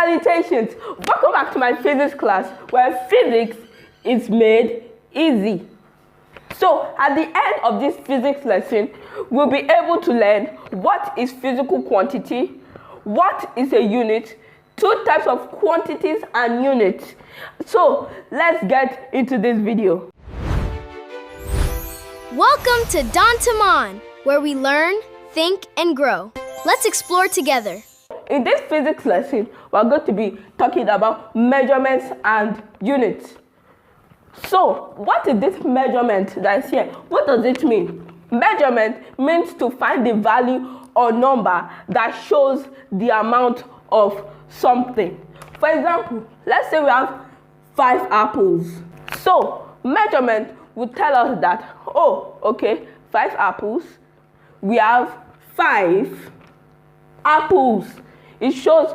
Salutations! Welcome back to my physics class where physics is made easy. So at the end of this physics lesson, we'll be able to learn what is physical quantity, what is a unit, two types of quantities and units. So let's get into this video. Welcome to Don Taman, where we learn, think, and grow. Let's explore together. In this physics lesson, we're going to be talking about measurements and units. So, what is this measurement that's here? What does it mean? Measurement means to find the value or number that shows the amount of something. For example, let's say we have 5 apples. So, measurement would tell us that, 5 apples. We have 5 apples. It shows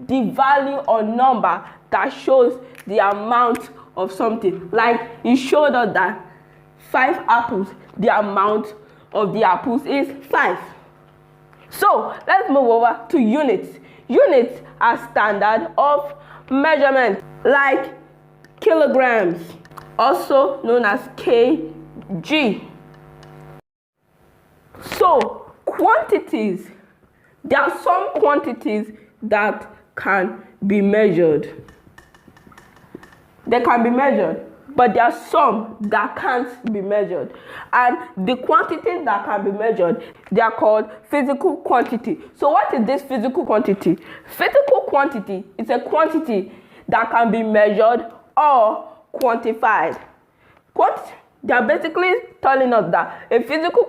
the value or number that shows the amount of something. Like it showed us that 5 apples, the amount of the apples is 5. So let's move over to units. Units are standard of measurement, like kilograms, also known as kg. So quantities. There are some quantities that can be measured. They can be measured, but there are some that can't be measured. And the quantities that can be measured, they are called physical quantity. So what is this physical quantity? Physical quantity is a quantity that can be measured or quantified. They are basically telling us that a physical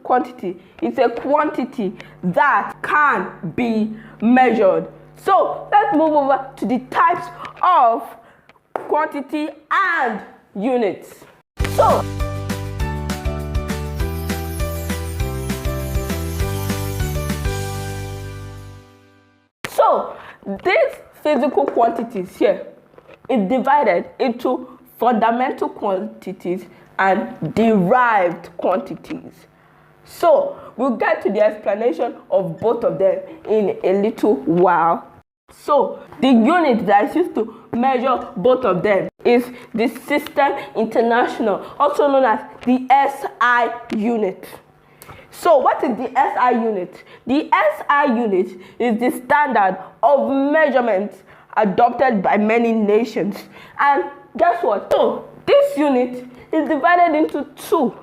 quantity is a quantity that can be measured. So let's move over to the types of quantity and units. So these physical quantities here is divided into fundamental quantities and derived quantities. So we'll get to the explanation of both of them in a little while. So the unit that is used to measure both of them is the System International, also known as the SI unit. So what is the SI unit? The SI unit is the standard of measurements adopted by many nations. And guess what? So this unit is divided into two: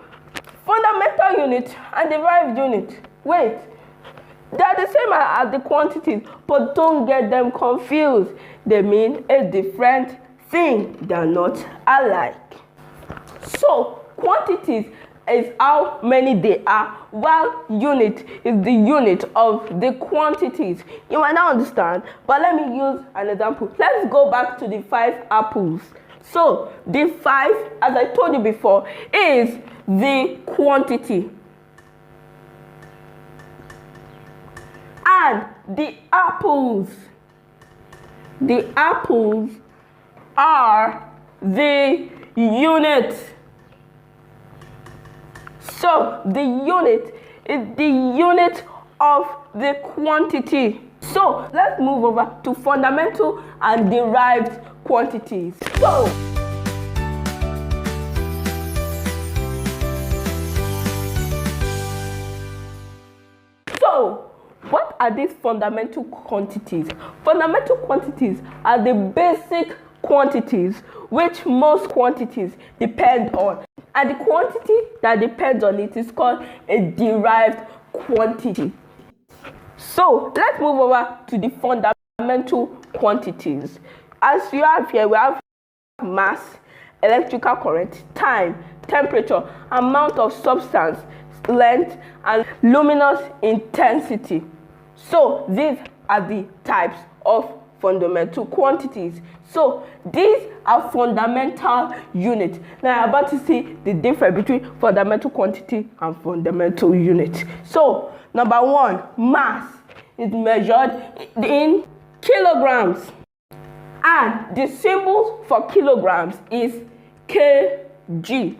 fundamental unit and derived unit. Wait, they are the same as the quantities, but don't get them confused. They mean a different thing. They are not alike. So quantities is how many they are, while unit is the unit of the quantities. You might not understand, but let me use an example. Let's go back to the 5 apples. So the 5, as I told you before, is the quantity. And the apples are the unit. So the unit is the unit of the quantity. So let's move over to fundamental and derived quantities. So what are these fundamental quantities? Fundamental quantities are the basic quantities which most quantities depend on. And the quantity that depends on it is called a derived quantity. So let's move over to the fundamental quantities. As you have here, we have mass, electrical current, time, temperature, amount of substance, length, and luminous intensity. So these are the types of fundamental quantities. So these are fundamental units. Now I'm about to see the difference between fundamental quantity and fundamental unit. So number 1, mass is measured in kilograms. And the symbol for kilograms is kg.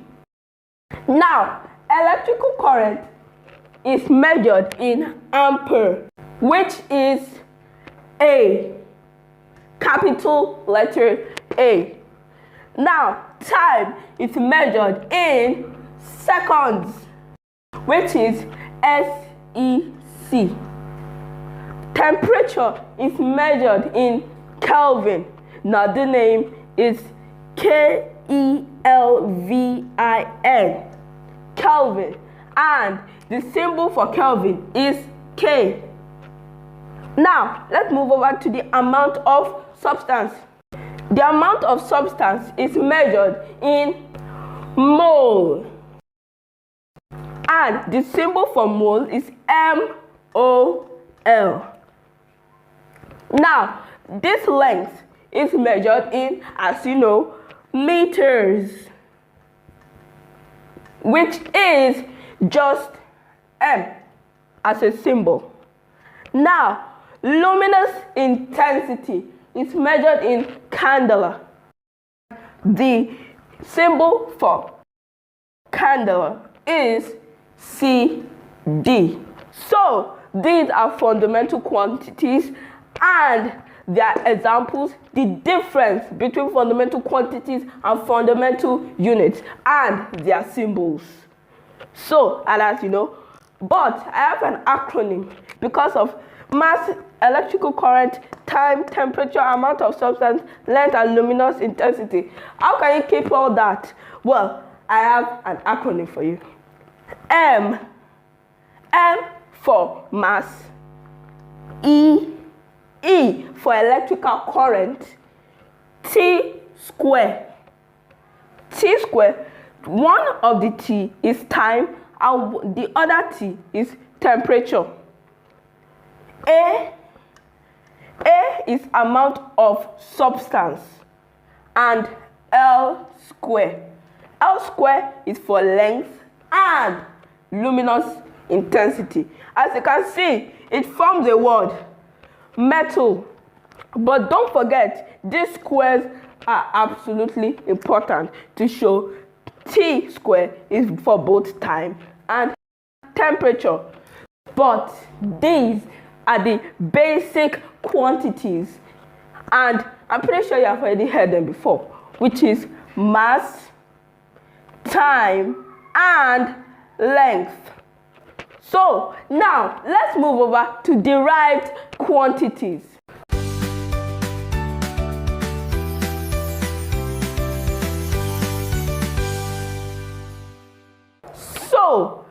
Now, electrical current is measured in ampere, which is A. capital letter A. Now, time is measured in seconds, which is SEC. Temperature is measured in Kelvin. Now, the name is KELVIN, Kelvin, and the symbol for Kelvin is K. Now, let's move over to the amount of substance. The amount of substance is measured in mole, and the symbol for mole is MOL. Now, this length is measured in, as you know, meters, which is just M as a symbol. Now, luminous intensity is measured in candela. The symbol for candela is CD. So, these are fundamental quantities and their examples, the difference between fundamental quantities and fundamental units, and their symbols. So, and as you know, but I have an acronym because of mass, electrical current, time, temperature, amount of substance, length, and luminous intensity. How can you keep all that? Well, I have an acronym for you. M for mass, E for electrical current, T square. One of the T is time and the other T is temperature. A is amount of substance, and L square. L square is for length and luminous intensity. As you can see, it forms a word, metal. But don't forget, these squares are absolutely important to show T square is for both time and temperature. But these are the basic quantities, and I'm pretty sure you have already heard them before, which is mass, time, and length. So now let's move over to derived quantities. So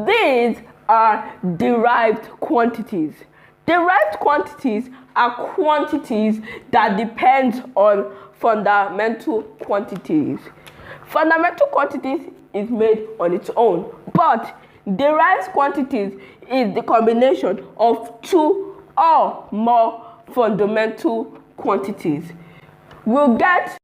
these are derived quantities. Derived quantities are quantities that depend on fundamental quantities. Fundamental quantities is made on its own, but derived quantities is the combination of two or more fundamental quantities. We'll get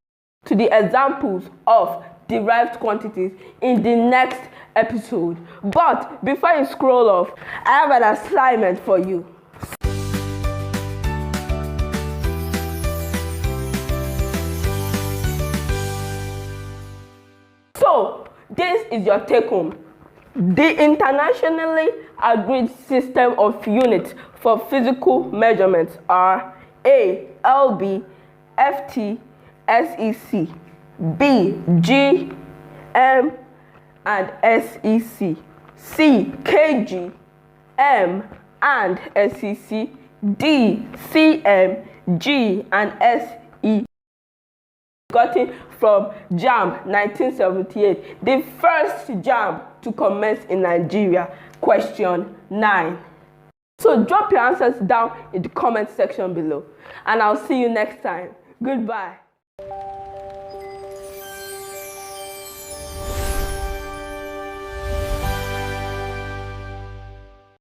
to the examples of derived quantities in the next episode. But before you scroll off, I have an assignment for you. So, this is your take home. The internationally agreed system of units for physical measurements are A, LB, FT, SEC, B, G, M, and SEC, C, KG, M, and SEC, D, CM, G, and SE. Gotten from JAMB 1978, the first JAMB to commence in Nigeria. Question 9. So drop your answers down in the comment section below, and I'll see you next time. Goodbye.